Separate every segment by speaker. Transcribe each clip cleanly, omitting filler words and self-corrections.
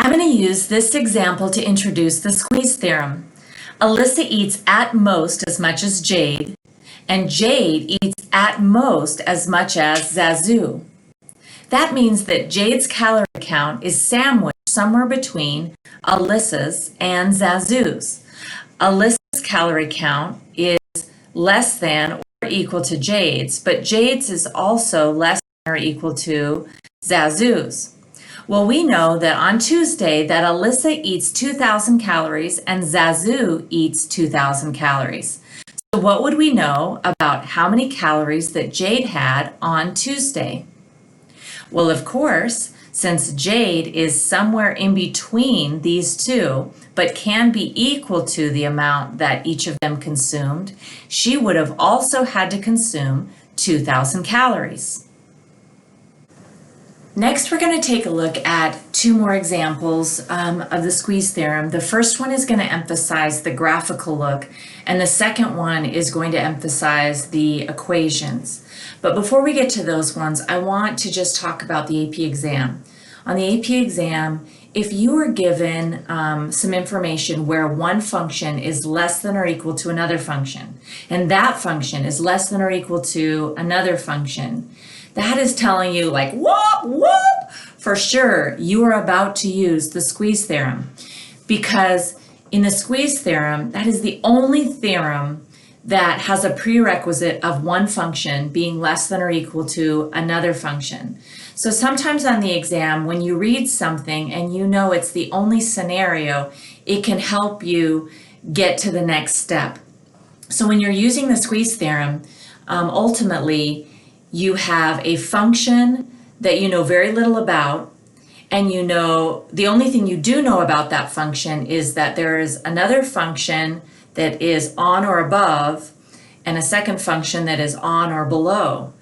Speaker 1: I'm going to use this example to introduce the squeeze theorem. Alyssa eats at most as much as Jade, and Jade eats at most as much as Zazu. That means that Jade's calorie count is sandwiched somewhere between Alyssa's and Zazu's. Alyssa's calorie count is less than or equal to Jade's, but Jade's is also less than or equal to Zazu's. Well, we know that on Tuesday that Alyssa eats 2,000 calories and Zazu eats 2,000 calories. So what would we know about how many calories that Jade had on Tuesday? Well, of course, since Jade is somewhere in between these two, but can be equal to the amount that each of them consumed, she would have also had to consume 2,000 calories. Next, we're going to take a look at two more examples of the squeeze theorem. The first one is going to emphasize the graphical look, and the second one is going to emphasize the equations. But before we get to those ones, I want to just talk about the AP exam. On the AP exam, if you were given some information where one function is less than or equal to another function, and that function is less than or equal to another function, that is telling you like, whoop, whoop, for sure you are about to use the squeeze theorem. Because in the squeeze theorem, that is the only theorem that has a prerequisite of one function being less than or equal to another function. So sometimes on the exam, when you read something and you know it's the only scenario, it can help you get to the next step. So when you're using the squeeze theorem, ultimately, you have a function that you know very little about, and you know the only thing you do know about that function is that there is another function that is on or above and a second function that is on or below.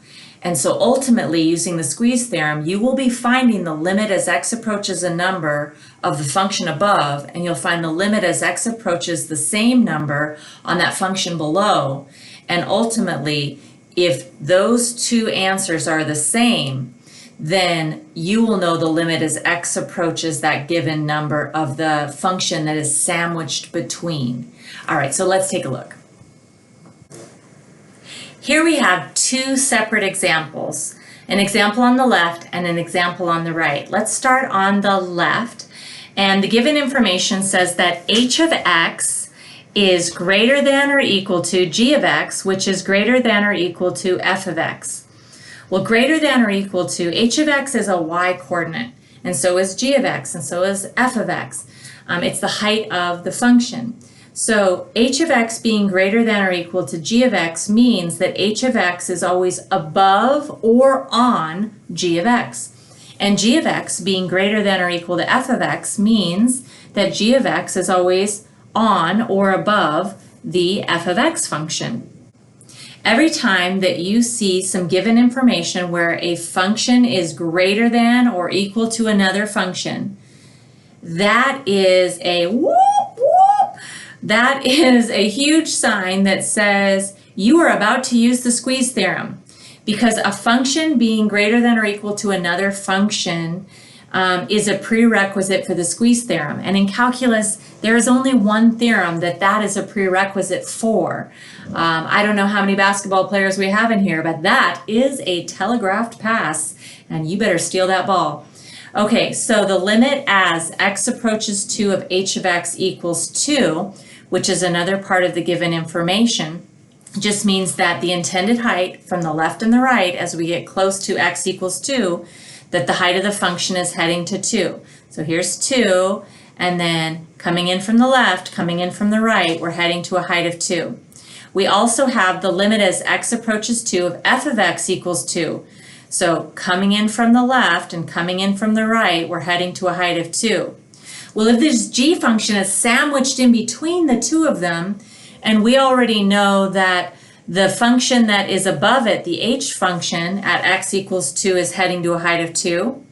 Speaker 1: And so ultimately, using the squeeze theorem, you will be finding the limit as x approaches a number of the function above, and you'll find the limit as x approaches the same number on that function below. And ultimately, if those two answers are the same, then you will know the limit as x approaches that given number of the function that is sandwiched between. All right, so let's take a look. Here we have two separate examples, an example on the left and an example on the right. Let's start on the left, and the given information says that h of x is greater than or equal to g of x, which is greater than or equal to f of x. Well, greater than or equal to, h of x is a y coordinate, and so is g of x, and so is f of x. It's the height of the function. So h of x being greater than or equal to g of x means that h of x is always above or on g of x. And g of x being greater than or equal to f of x means that g of x is always on or above the f of x function. Every time that you see some given information where a function is greater than or equal to another function, that is a whoop, whoop. That is a huge sign that says you are about to use the squeeze theorem, because a function being greater than or equal to another function is a prerequisite for the squeeze theorem. And in calculus, there is only one theorem that is a prerequisite for. I don't know how many basketball players we have in here, but that is a telegraphed pass, and you better steal that ball. Okay, so the limit as x approaches 2 of h of x equals 2, which is another part of the given information, just means that the intended height from the left and the right, as we get close to x equals 2, that the height of the function is heading to 2. So here's 2, and then coming in from the left, coming in from the right, we're heading to a height of 2. We also have the limit as x approaches 2 of f of x equals 2. So coming in from the left and coming in from the right, we're heading to a height of 2. Well, if this g function is sandwiched in between the two of them, and we already know that the function that is above it, the h function at x equals 2, is heading to a height of 2.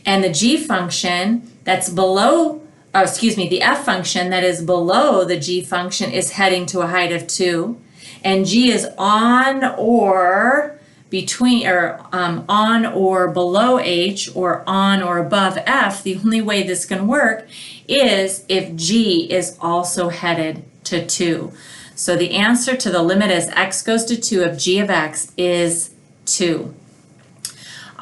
Speaker 1: And the g function that's below, the f function that is below the g function is heading to a height of 2. And g is on or between or on or below h or on or above f, the only way this can work is if g is also headed to 2. So the answer to the limit as x goes to 2 of g of x is 2.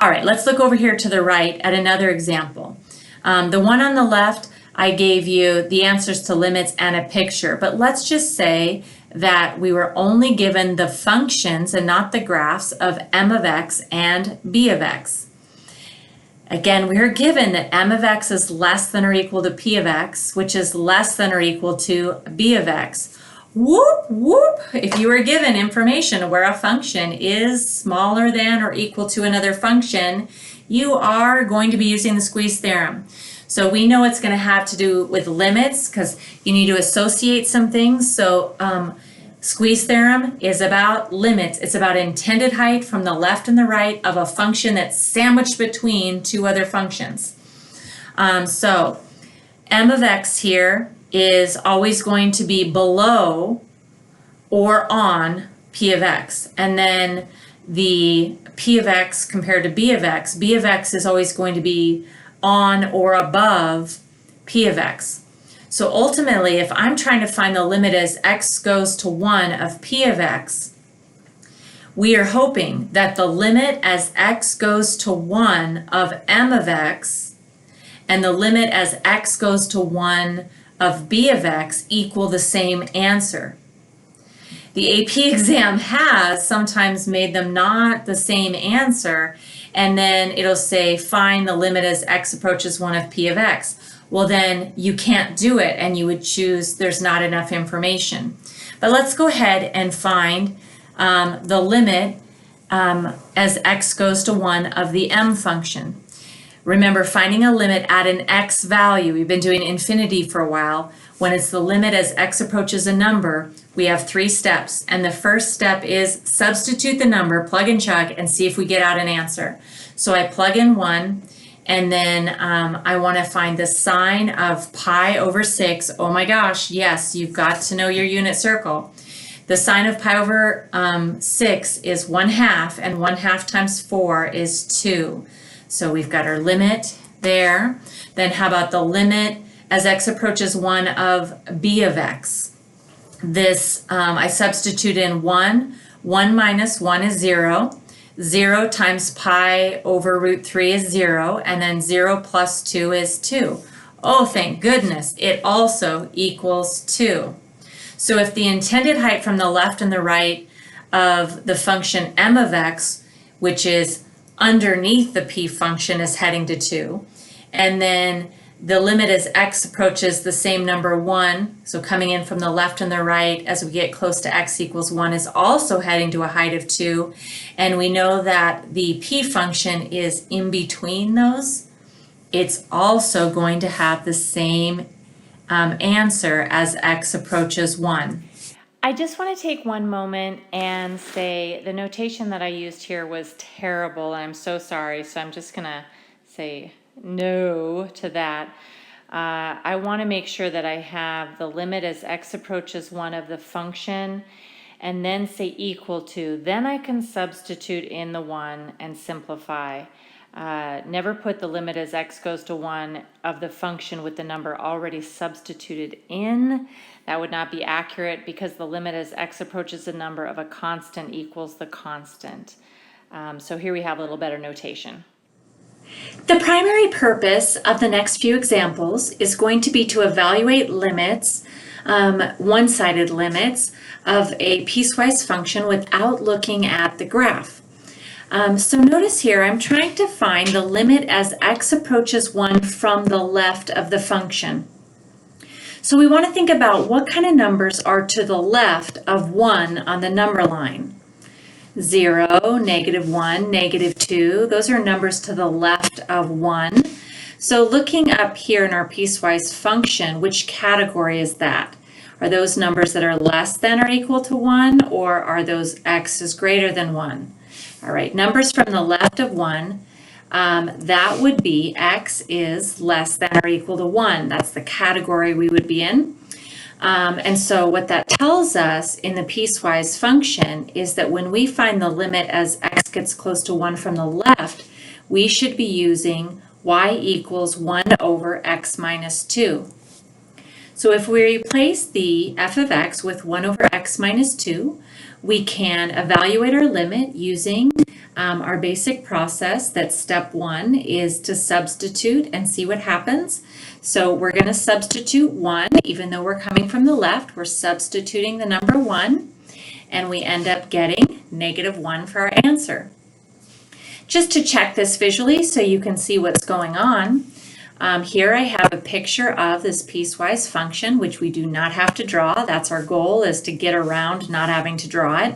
Speaker 1: All right, let's look over here to the right at another example. The one on the left, I gave you the answers to limits and a picture, but let's just say that we were only given the functions and not the graphs of m of x and b of x. Again, we are given that m of x is less than or equal to p of x, which is less than or equal to b of x. Whoop, whoop. If you were given information where a function is smaller than or equal to another function, you are going to be using the squeeze theorem. So we know it's going to have to do with limits because you need to associate some things. So squeeze theorem is about limits. It's about intended height from the left and the right of a function that's sandwiched between two other functions. So m of x here is always going to be below or on p of x. And then the p of x compared to b of x is always going to be on or above p of x. So ultimately, if I'm trying to find the limit as x goes to 1 of p of x, we are hoping that the limit as x goes to 1 of m of x and the limit as x goes to 1 of b of x equal the same answer. The AP exam has sometimes made them not the same answer, and then it'll say find the limit as x approaches 1 of p of x. Well, then you can't do it, and you would choose there's not enough information. But let's go ahead and find the limit as x goes to 1 of the m function. Remember, finding a limit at an x value, we've been doing infinity for a while. When it's the limit as x approaches a number, we have 3 steps. And the first step is substitute the number, plug and chug, and see if we get out an answer. So I plug in 1, and then I want to find the sine of pi over 6. Oh my gosh, yes, you've got to know your unit circle. The sine of pi over 6 is 1/2, and 1/2 times 4 is 2. So we've got our limit there. Then how about the limit as x approaches 1 of b of x? This, I substitute in 1. 1 minus 1 is 0. 0 times pi over root 3 is 0. And then 0 plus 2 is 2. Oh, thank goodness. It also equals 2. So if the intended height from the left and the right of the function m of x, which is underneath the p function, is heading to 2, and then the limit as x approaches the same number 1, so coming in from the left and the right as we get close to x equals 1, is also heading to a height of 2, and we know that the p function is in between those, it's also going to have the same answer as x approaches 1. I just want to take one moment and say the notation that I used here was terrible, and I'm so sorry, so I'm just going to say no to that. I want to make sure that I have the limit as x approaches 1 of the function and then say equal to. Then I can substitute in the 1 and simplify. Never put the limit as x goes to 1 of the function with the number already substituted in. That would not be accurate because the limit as x approaches the number of a constant equals the constant. So here we have a little better notation. The primary purpose of the next few examples is going to be to evaluate limits, one-sided limits of a piecewise function without looking at the graph. So notice here I'm trying to find the limit as x approaches 1 from the left of the function. So we want to think about what kind of numbers are to the left of 1 on the number line. 0, -1, -2, those are numbers to the left of 1. So looking up here in our piecewise function, which category is that? Are those numbers that are less than or equal to 1, or are those x is greater than 1? All right, numbers from the left of 1, that would be x is less than or equal to 1. That's the category we would be in. And so what that tells us in the piecewise function is that when we find the limit as x gets close to 1 from the left, we should be using y equals 1 over x minus 2. So if we replace the f of x with 1 over x minus 2, we can evaluate our limit using our basic process that step 1 is to substitute and see what happens. So we're going to substitute 1, even though we're coming from the left, we're substituting the number 1, and we end up getting -1 for our answer. Just to check this visually so you can see what's going on, here I have a picture of this piecewise function, which we do not have to draw. That's our goal, is to get around not having to draw it.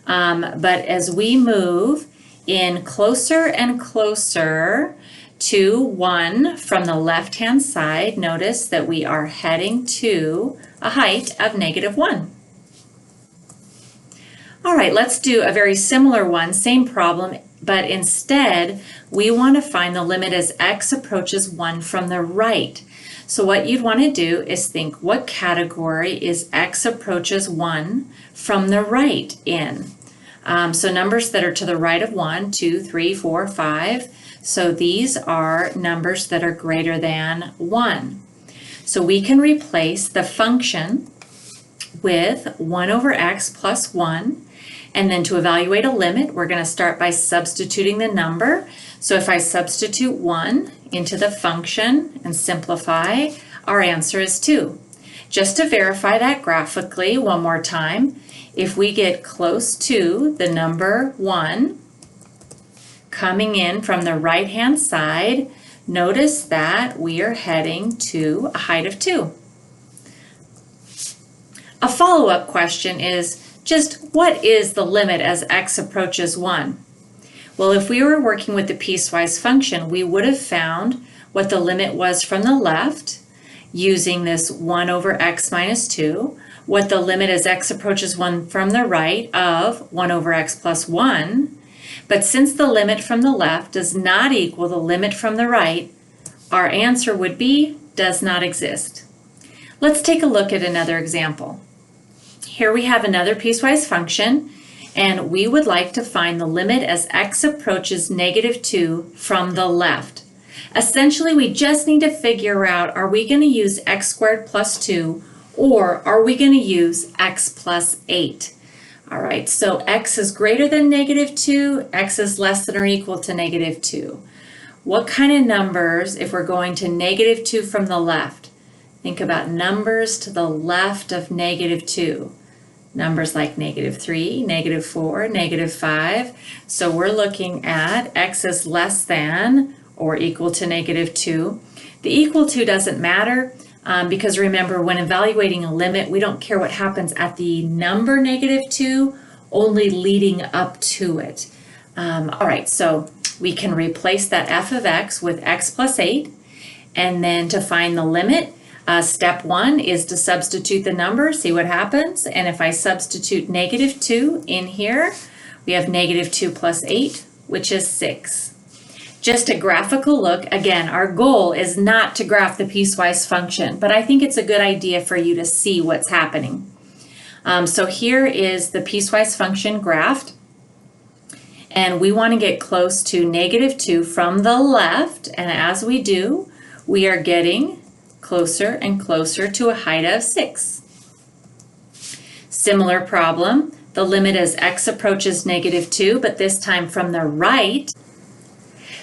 Speaker 1: But as we move in closer and closer to 1 from the left-hand side, notice that we are heading to a height of -1. All right, let's do a very similar one, same problem, but instead we want to find the limit as x approaches 1 from the right. So what you'd want to do is think, what category is x approaches 1 from the right in? So numbers that are to the right of 1, 2, 3, 4, 5. So these are numbers that are greater than 1. So we can replace the function with 1 over x plus 1. And then to evaluate a limit, we're going to start by substituting the number. So if I substitute 1 into the function and simplify, our answer is 2. Just to verify that graphically one more time, if we get close to the number 1 coming in from the right-hand side, notice that we are heading to a height of 2. A follow-up question is, just what is the limit as x approaches 1? Well, if we were working with the piecewise function, we would have found what the limit was from the left using this 1 over x minus 2, what the limit as x approaches 1 from the right of 1 over x plus 1. But since the limit from the left does not equal the limit from the right, our answer would be does not exist. Let's take a look at another example. Here we have another piecewise function, and we would like to find the limit as x approaches -2 from the left. Essentially, we just need to figure out, are we going to use x squared plus 2, or are we going to use x plus 8? All right, so x is greater than -2, x is less than or equal to -2. What kind of numbers, if we're going to -2 from the left? Think about numbers to the left of -2. Numbers like -3, -4, -5. So we're looking at x is less than or equal to -2. The equal to doesn't matter because remember, when evaluating a limit, we don't care what happens at the number -2, only leading up to it. All right, so we can replace that f of x with x plus 8, and then to find the limit, step 1 is to substitute the number, see what happens. And if I substitute -2 in here, we have -2 plus 8, which is 6. Just a graphical look. Again, our goal is not to graph the piecewise function, but I think it's a good idea for you to see what's happening. So here is the piecewise function graphed, and we want to get close to -2 from the left, and as we do, we are getting closer and closer to a height of 6. Similar problem, the limit as x approaches -2, but this time from the right.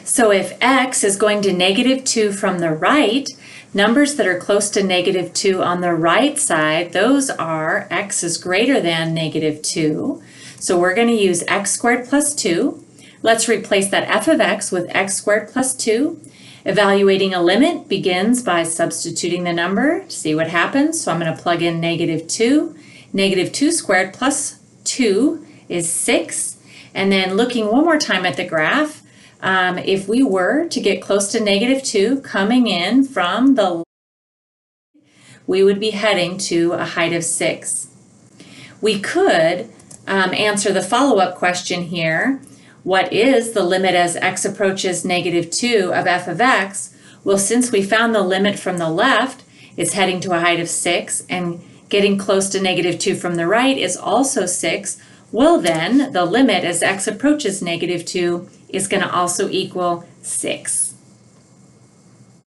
Speaker 1: So if x is going to -2 from the right, numbers that are close to -2 on the right side, those are x is greater than -2. So we're going to use x squared plus 2. Let's replace that f of x with x squared plus 2. Evaluating a limit begins by substituting the number to see what happens. So I'm going to plug in -2. -2 squared plus 2 is 6. And then looking one more time at the graph, if we were to get close to -2 coming in from the, we would be heading to a height of 6. We could answer the follow-up question here. What is the limit as x approaches -2 of f of x? Well, since we found the limit from the left, it's heading to a height of 6, and getting close to -2 from the right is also 6. Well then, the limit as x approaches -2 is going to also equal 6.